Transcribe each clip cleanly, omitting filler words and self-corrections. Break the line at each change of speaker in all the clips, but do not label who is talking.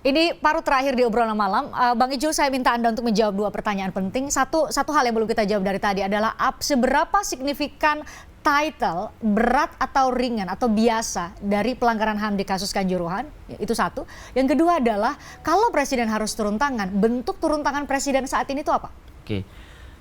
Ini paruh terakhir di obrolan malam. Bang Ijul, saya minta Anda untuk menjawab dua pertanyaan penting. Satu hal yang belum kita jawab dari tadi adalah seberapa signifikan title berat atau ringan atau biasa dari pelanggaran HAM di kasus Kanjuruhan, itu satu. Yang kedua adalah kalau presiden harus turun tangan, bentuk turun tangan presiden saat ini itu apa?
Oke,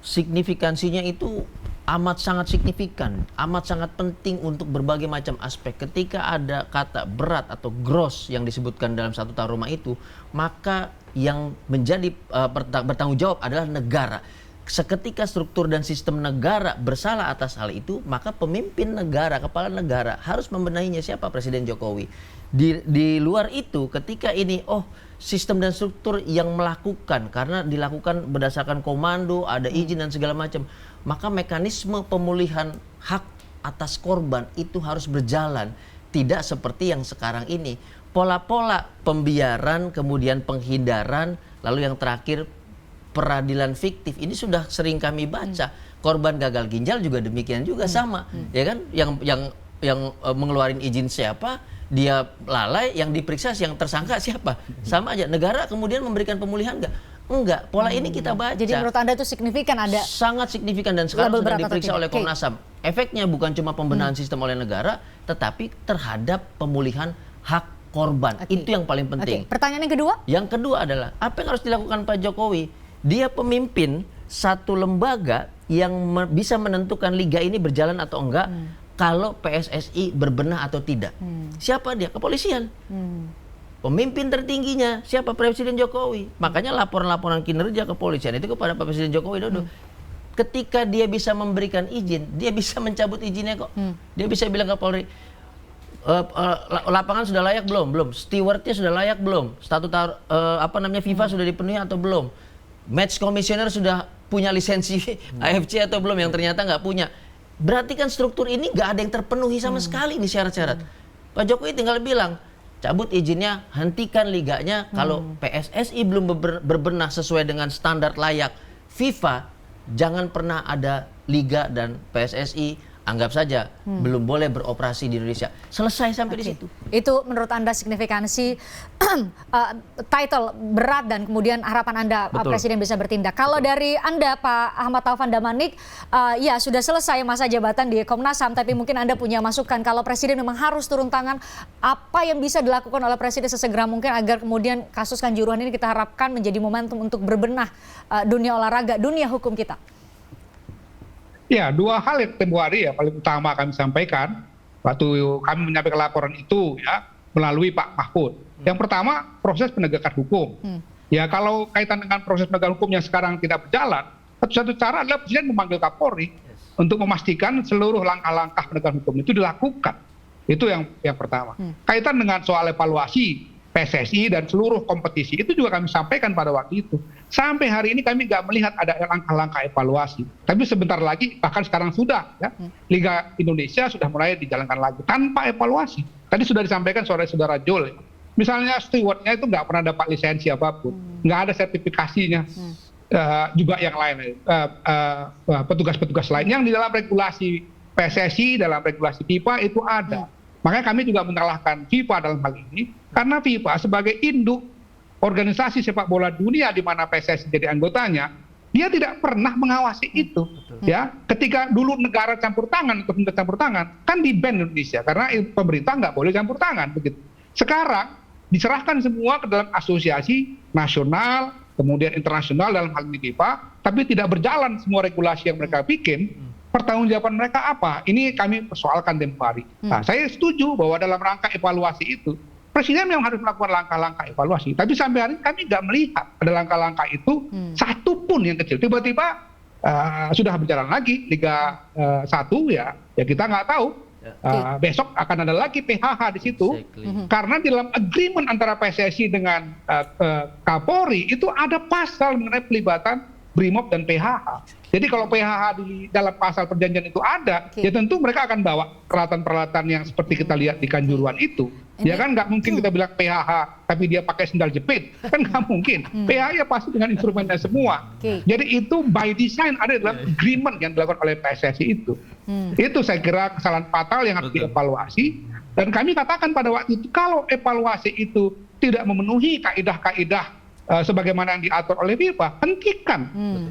signifikansinya itu amat sangat signifikan, amat sangat penting untuk berbagai macam aspek. Ketika ada kata berat atau gross yang disebutkan dalam statuta Roma itu, maka yang menjadi bertanggung jawab adalah negara. Seketika struktur dan sistem negara bersalah atas hal itu, maka pemimpin negara, kepala negara harus membenahinya. Siapa? Presiden Jokowi. Di luar itu, ketika ini sistem dan struktur yang melakukan, karena dilakukan berdasarkan komando, ada izin dan segala macam, maka mekanisme pemulihan hak atas korban itu harus berjalan. Tidak seperti yang sekarang ini. Pola-pola pembiaran, kemudian penghindaran, lalu yang terakhir peradilan fiktif, ini sudah sering kami baca. Korban gagal ginjal juga demikian juga sama, ya kan? Yang mengeluarin izin siapa, dia lalai, yang diperiksa, yang tersangka siapa, sama aja. Negara kemudian memberikan pemulihan enggak. Pola ini kita baca.
Jadi menurut Anda itu signifikan, ada
sangat signifikan, dan sekarang sudah diperiksa oleh Komnas HAM. Efeknya bukan cuma pembenahan sistem oleh negara, tetapi terhadap pemulihan hak korban. Itu yang paling penting.
Pertanyaan yang kedua?
Yang kedua adalah apa yang harus dilakukan Pak Jokowi? Dia pemimpin satu lembaga yang bisa menentukan liga ini berjalan atau enggak kalau PSSI berbenah atau tidak. Siapa dia? Kepolisian. Pemimpin tertingginya siapa? Presiden Jokowi. Makanya laporan-laporan kinerja kepolisian itu kepada Pak Presiden Joko Widodo. Ketika dia bisa memberikan izin, dia bisa mencabut izinnya kok. Dia bisa bilang ke Polri, lapangan sudah layak belum? Stewardnya sudah layak belum? Statuta FIFA sudah dipenuhi atau belum? Match commissioner sudah punya lisensi AFC atau belum, yang ternyata nggak punya. Berarti kan struktur ini nggak ada yang terpenuhi sama sekali nih syarat-syarat. Pak Jokowi tinggal bilang, cabut izinnya, hentikan liganya. Kalau PSSI belum berbenah sesuai dengan standar layak FIFA, jangan pernah ada liga, dan PSSI anggap saja belum boleh beroperasi di Indonesia. Selesai sampai di situ.
Itu menurut Anda signifikansi title berat, dan kemudian harapan Anda Presiden bisa bertindak. Kalau dari Anda Pak Ahmad Taufan Damanik, ya sudah selesai masa jabatan di Komnas HAM, tapi mungkin Anda punya masukan kalau Presiden memang harus turun tangan, apa yang bisa dilakukan oleh Presiden sesegera mungkin agar kemudian kasus Kanjuruhan ini kita harapkan menjadi momentum untuk berbenah dunia olahraga, dunia hukum kita.
Ya, dua hal yang tempo hari ya paling utama kami sampaikan waktu kami menyampaikan laporan itu ya melalui Pak Mahfud. Yang pertama, proses penegakan hukum. Ya, kalau kaitan dengan proses penegakan hukum yang sekarang tidak berjalan, satu-satu cara adalah Presiden memanggil Kapolri untuk memastikan seluruh langkah-langkah penegakan hukum itu dilakukan. Itu yang pertama. Kaitan dengan soal evaluasi PSSI dan seluruh kompetisi itu juga kami sampaikan pada waktu itu. Sampai hari ini kami nggak melihat ada langkah-langkah evaluasi. Tapi sebentar lagi, bahkan sekarang sudah, ya, Liga Indonesia sudah mulai dijalankan lagi tanpa evaluasi. Tadi sudah disampaikan oleh Saudara Jol. Misalnya stewardnya itu nggak pernah dapat lisensi apapun, nggak ada sertifikasinya. Juga yang lain, petugas-petugas lain yang di dalam regulasi PSSI, dalam regulasi FIFA itu ada. Makanya kami juga menyalahkan FIFA dalam hal ini, karena FIFA sebagai induk organisasi sepak bola dunia di mana PSSI jadi anggotanya, dia tidak pernah mengawasi itu. Ya, ketika dulu negara campur tangan, kan di-ban Indonesia karena pemerintah nggak boleh campur tangan begitu. Sekarang diserahkan semua ke dalam asosiasi nasional, kemudian internasional dalam hal ini FIFA, tapi tidak berjalan semua regulasi yang mereka bikin. Pertanggungjawaban mereka apa? Ini kami persoalkan tempo hari. Nah, saya setuju bahwa dalam rangka evaluasi itu, Presiden memang harus melakukan langkah-langkah evaluasi. Tapi sampai hari ini kami nggak melihat ada langkah-langkah itu satu pun yang kecil. Tiba-tiba sudah berjalan lagi Liga 1 ya kita nggak tahu. Besok akan ada lagi PHH di situ. Karena di dalam agreement antara PSSI dengan Kapolri itu ada pasal mengenai pelibatan Brimob dan PHH. Jadi kalau PHH di dalam pasal perjanjian itu ada, ya tentu mereka akan bawa peralatan-peralatan yang seperti kita lihat di Kanjuruhan itu. Ya kan nggak mungkin kita bilang PHH tapi dia pakai sendal jepit, kan nggak mungkin. PHH ya pasti dengan instrumennya semua. Jadi itu by design ada dalam agreement yang dilakukan oleh PSSI itu. Itu saya kira kesalahan fatal yang harus dievaluasi. Dan kami katakan pada waktu itu kalau evaluasi itu tidak memenuhi kaidah-kaidah sebagaimana yang diatur oleh FIFA, hentikan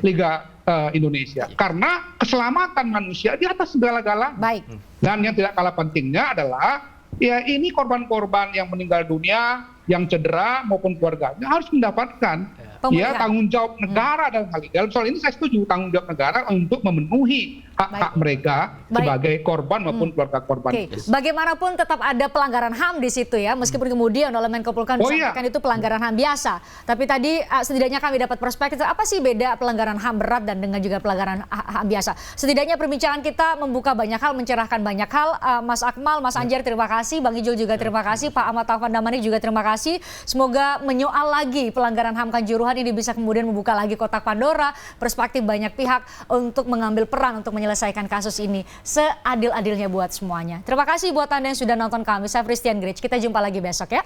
Liga Indonesia. Karena keselamatan manusia di atas segala-galanya.
Baik.
Dan yang tidak kalah pentingnya adalah ya ini korban-korban yang meninggal dunia, yang cedera maupun keluarganya harus mendapatkan ya tanggung jawab negara dalam hal ini. Dalam soal ini saya setuju tanggung jawab negara untuk memenuhi hak-hak mereka sebagai korban maupun keluarga korban.
Bagaimanapun tetap ada pelanggaran HAM di situ ya, meskipun kemudian oleh Menko Polhukam disampaikan itu pelanggaran HAM biasa. Tapi tadi setidaknya kami dapat perspektif apa sih beda pelanggaran HAM berat dan dengan juga pelanggaran HAM biasa. Setidaknya perbincangan kita membuka banyak hal, mencerahkan banyak hal. Mas Akmal, Mas Anjar terima kasih, Bang Ijul juga terima kasih, Pak Ahmad Taufan Damanik juga terima kasih. Semoga menyoal lagi pelanggaran HAM Kanjuruhan ini bisa kemudian membuka lagi kotak Pandora, perspektif banyak pihak untuk mengambil peran untuk menyelesaikan kasus ini seadil-adilnya buat semuanya. Terima kasih buat Anda yang sudah nonton kami. Saya Christian Grich. Kita jumpa lagi besok ya.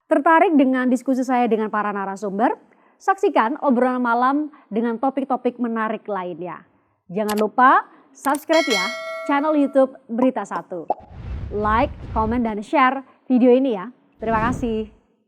Tertarik dengan diskusi saya dengan para narasumber? Saksikan obrolan malam dengan topik-topik menarik lainnya. Jangan lupa subscribe ya channel YouTube Berita 1. Like, komen, dan share video ini ya. Terima kasih.